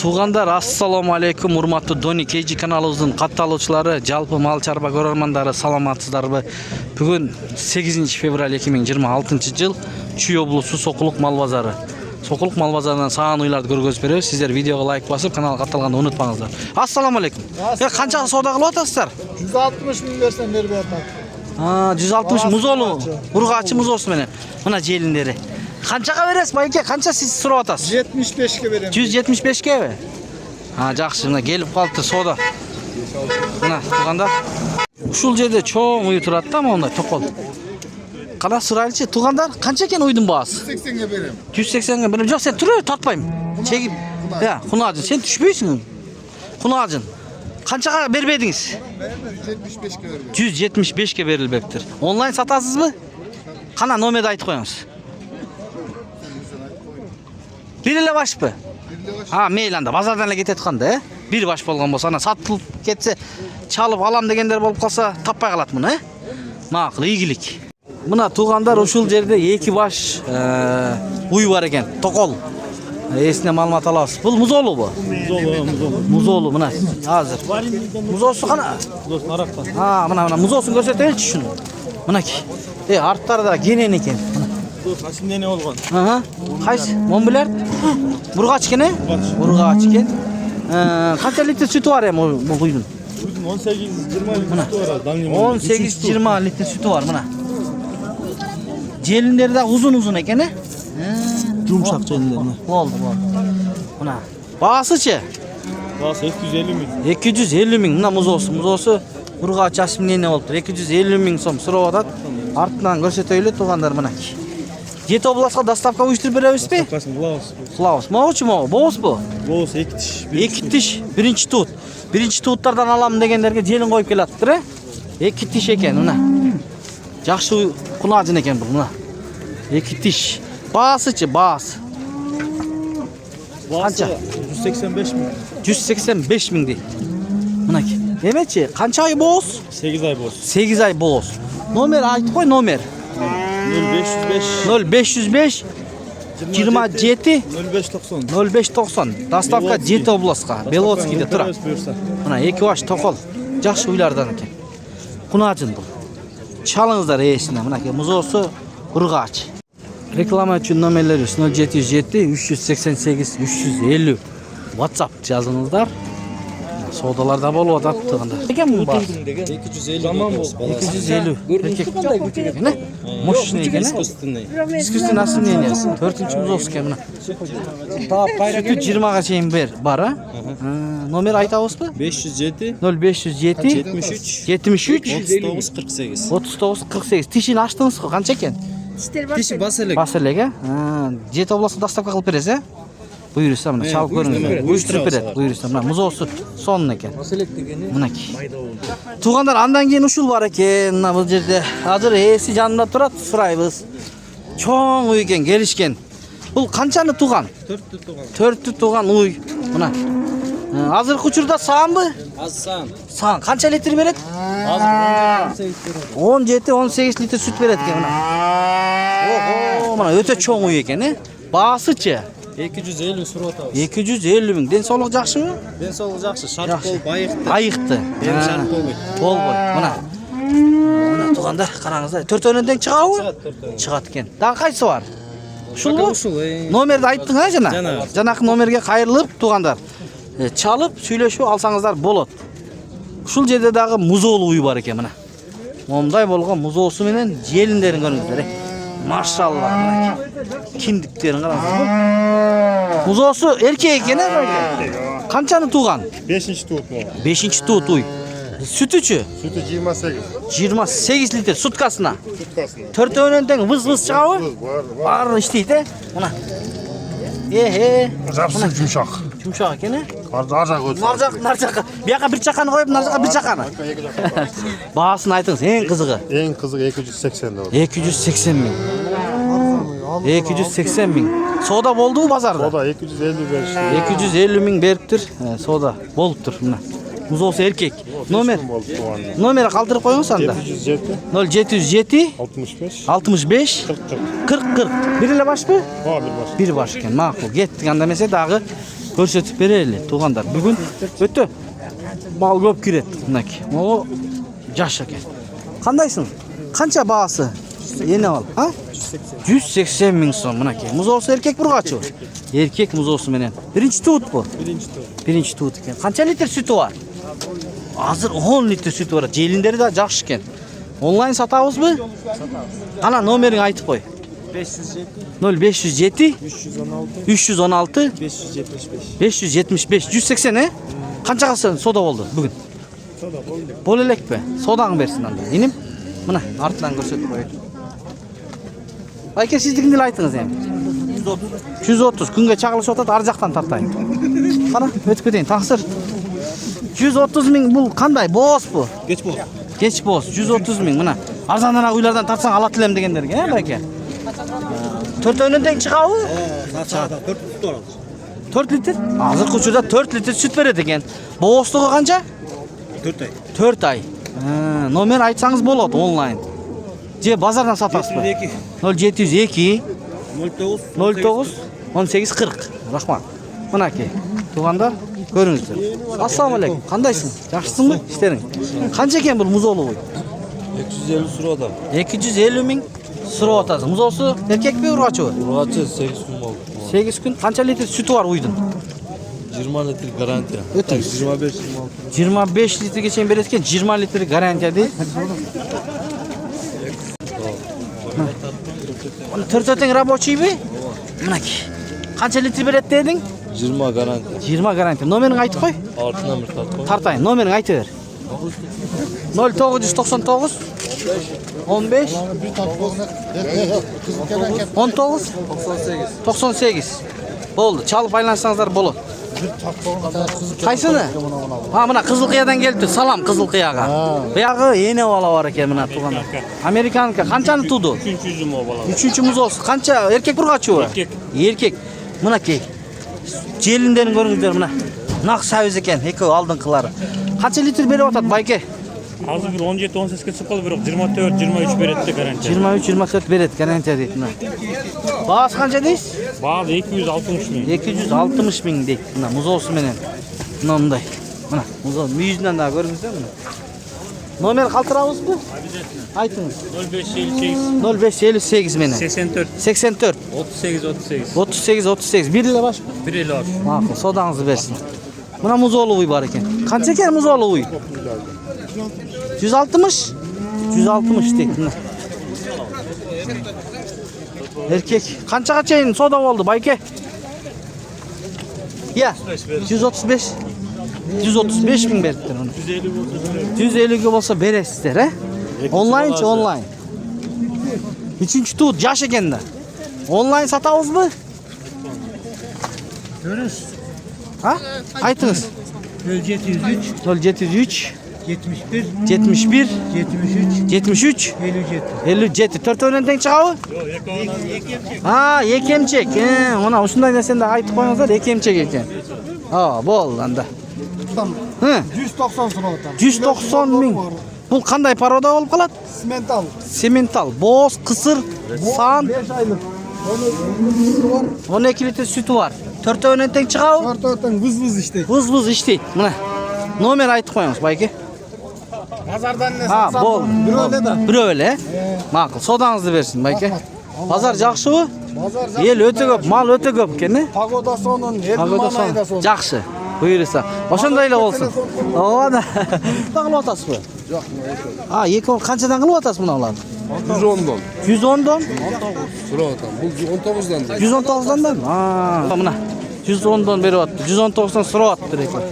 Туғандар, ассаламу алейкум, урматтуу Дони Кейджи каналыбыздын катталуучулары, жалпы мал чарба көрөрмандары, саламатсыздарбы? Бүгүн 8 февраль 2026 жыл Чүй облусу Сокулук мал базары. Сокулук мал базарынан саан уйларды көргөзүп беребиз. Сиздер видеого лайк басып, каналга катталганды унутпаңыздар. Ассаламу алейкум. Канчага соода кылып атасыздар? 160 миң берсем берип атат. 160 музолу, ургачы музосу менен. Мына желиндери. Канчага бересиз байке? Канча сиз сурап атасыз? 75ке берем. 175кеби? Жакшы, мына келип калыптыр соода. Мына туганда ушул жерде чоң уй турат да, мондай токол. Кара сурайлычы, тугандар, канча экен уйдун баасы? 180ге берем. 180ге берем. Жок, сен тура тартпайм. Чегип. Кунажын, сен түшпөйсүң. Кунажын. Канчага бербедиңиз? 175ке берем. 175ке берилбептир. Онлайн сатасызбы? Кана номерди айтып коюңуз. Бир эле башпы? Мейли анда базардан эле кетет канда, Бир баш болгон болсо, ана сатылып кетсе, чалып алам дегендер болуп калса, таппай калат муну, Макул, ийгилик. Мына тугандар, ушул жерде 2 баш уй бар экен, токол. Эсине маалымат алабыз. Бул музолубу? Музолу, мына азыр. Музосу кана? Музосу аракта. Мына музосун көрсөтөлүчү шуну. Мынакей. Арттарда кенен экен. Касимдене болгон. Кайсы? Монбилер? Бургач экен, Бургач экен. Канча литр сүтү бар эми бул куйдун? 18-20 литр сүтү бар. 18-20 литр сүтү бар, мына. Желиндери да узун экен, Жумшак желиндери. Болду. Мына. Баасычы? Баасы 250 миң. 250 миң. Мына музосу Бургач асымнене болуптур. 250 миң сом сурап атат. Артынан көрсөтөйлү тугандар, мынакей. Жети областка доставка уюштуруп беребизби? Кылабыз. Могучу, боозбу? Боос 2 тиш. 2 тиш, биринчи туут. Биринчи тууттардан алам дегендерге желин коюп келатыптыр, 2 тиш экен, мына. Жакшы кунажын экен бул, мына. 2 тиш. Баасычы, баас. Канча? 185 миң. 185 миң дейт. Мынакей. Эмечи, канча ай бооз? 8 ай боос. 8 ай бооз. Номер айтып кой, номер. 0505 27 0590. 0590. Доставка Жети областка, Белоцкийде турат. Мына 2 баш токол. Жакшы уйлардан экен. Кунажын бул. Чалыңыздар эсине, мынакей музосу Бургач. Реклама үчүн номерлерибиз 0707 388 350. WhatsApp жазыңыздар. Соодалар да болуп атат тугандар. Экен бул баасы? 250 заман болду. 250. Мощный экен. Искусственный асымнениясы. 4-чү музос экен мына. Сүтү 20га чейин бар, Номер айтабызбы? 507 0507 73 39 48. Тишин ачтыңызбы? Канча экен? Тиши бас элек. Бас элек, Жети областка доставка кылып бересиз, Буйруса, мына чалып көрүңүз. Уюштуруп берет, буйруса. Мына музосу сонун экен. Мынакей. Тугандар, андан кийин ушул бар экен, мына бул жерде. Азыр эси жанында турат, сурайбыз. Чоң уй экен, келишкен. Бул канчаны туган? 4 туган уй. Мына. Азыркы учурда саанбы? Азсан. Саан канча литр берет? Азыр 17-18 литр сүт берет экен, мына. Мына өтө чоң уй экен, Баасычы? 250 сурап атабыз. 250 миң. Ден соолук жакшыбы? Ден соолук жакшы, шарт болуп айыкты. Эми шарт болбойт. Болбойт. Мына тугандар, караңыздар. Төртөөнөн тең чыгабы? Чыгат экен. Дагы кайсы бар? Ушулбу? Ушул. Номерди айттың, жана? Жанакы номерге кайрылып, тугандар, чалып, сүйлөшүп алсаңыздар болот. Ушул жерде дагы музолу уй бар экен, мына. Момдай болгон музоосу менен желиндерин көрүңүздөр. Машалла. Киндиктерин караңыздар. Музоосу эркек экен, Канчаны туган? 5-чи туут му? 5-чи туут уй. Сүтүчү? Сүтү 28. 28 литр суткасына. Төртөөнөн тең выз чыгабы? Бар иштейт, Мына. Жапсы жумшак. Жумшак экен, Аржак өтүп. Наржакка. Бияка бир чаканы коюп, наржакка бир чаканы. Баасын айтыңыз, эң кызыгы. Эң кызыгы 280 да. 280 миң. 280 миң. Соода болдубу базарда? Соода 250 беришти. 250 миң бериптир. Соода болуптур, мына. Музоосу эркек. Номер калтырып коюңуз анда. 0707 65 40. Бир эле башпы? Bir baş. Бир баш экен. Макул. Кеттик анда эмесе дагы Көрсөтүп берели туугандар. Бүгүн өтө мал көп кирет мынакей. Могу жаш экен. Кандайсың? Канча баасы? Эне ал, а? 180 миң сом мынакей. Музоосу эркек бургачы. Эркек музоосу менен. Биринчи туут бу. Биринчи туут экен. Канча литр сүтү бар? Азыр 10 литр сүтү бар. Желиндери да жакшы экен. Онлайн сатабызбы? Кана номериңи айтып кой. 507 0507 316 316 575. 180 Канчага сода болду бүгүн? Сода болду. Бол элекпи? Содаңы берсин анда. Иним мына артынан көрсөтүп коеюн. Байке сиздикин деле айтыңыз эми. 130 күнгө чагылышып атат, ар жактан тартайын. Кана өтүп кетейин. Таксыр. 130 миң бул кандай? Боос бу? Geç bol. Кеч боос 130 миң мына. Арзаныраак уйлардан тартсаң алат элем дегендерге, байке. Төртөөнөн тең чыгабы? Sağda 4 tutu var. 4 литр? Азыркы учурда 4 литр сүт берет экен. Боостугу канча? 4 ay. 4 ай. Номер айтсаңыз болот онлайн. Же базардан сатасызбы? 0702 09 18 40. Рахмат. Мынакей. Туугандар, көрүңүздөр. Ассаламу алейкум. Кандайсың? Жакшысыңбы? Иштериң. Канча экен бул музоолуу? 250 сұрада. 250 миң сурап атасың. Музоосу эркекпи, ургачыбы? Ургачы 8 күн болды. 8 күн. Канча литр сүтү бар уйдун? 20 литр гарантия. Өтіңіз. 25-26. 25 литрге чейин берет экен, 20 литр гарантия дейт. Төртөтең рабочийби? Мынакей. Канча литр берет дедиң? 20 гарантия. 20 гарантия. Номериңи айтып кой. Артынан бір тартып. Тартайын. Номериңи айтып бер. 0999 15 19 98. Болду. Чалып айлансаңыздар болот. Кайсыны? Мына Кызылкыядан келипти. Салам Кызылкыяга. Буягы эне бала бар экен мына туугандар. Американка канчаны туду? 300 mu bala? 3-чү музоосу. Канча эркек бургачыбы? Эркек. Эркек. Мынакей. Желиндерин көрүңүздөр мына. Нак сабыз экен, экөө алдыңкылары. Канча литр берип атат байке? Azı bir 17-18'e çıkalı bir 24-23 beretti garanti. 23-24 берет гарантия дейт мына. Баасы канча дейсиз? Bazı 260 bin. 260 миң дейт мына музоосу менен. Мындай. Мына музоо мүйүзүнөн да көрүңүздөр мына. Номер калтырабызбы? Айтыңыз. 0558 менен. 84 84 38 бир эле баш. bir el var. Макул, содаңызды берсин. Мына музоолуу уй бар экен. Канча экен музоолуу уй? 160 дейт мына. Эркек канчага чейин сода болду байке? Я 135 миң бериптир аны. 150 болсо бересиздер, Онлайнчы онлайн. 3-чү туут жаш экен да. Онлайн сатабызбы? Görüş. Ha? Айтыңыз. 0703 71 71 73 73 57. Төртөөнөн тең чыгабы? Экемчек. Мына ушундай нерсени да айтып коюңуздар, экемчек экен. Болду анда. 190 сұрап атам. 190 миң. Бул кандай порода болуп калат? Сементал. Сементал, боз, кысыр, сан, 5 айлык. 12 литр сүтү бар. Төртөөнөн тең чыгабы? Ортотан выз-выз иштейт. Выз иштейт. Мына. Номер айтып коюңуз, байке. Базардан не Болду. Бирөө эле да. Бирөө эле. Макул, содаңызды берсин, байке. Базар жакшыбы? Базар Эл өтө көп, мал өтө көп экен, Пагода сонун, Погода да сонун. жакшы. Буйруса. Ошондой эле болсун. Да. Кылып атасызбы? Жок, Эки канчадан кылып атасыз муналарды? 110дон. 110дон? Сұрап атам. Бул 19дан. 119дан да? Мына 110дон берип атты. 119дон сурап аттыр экен.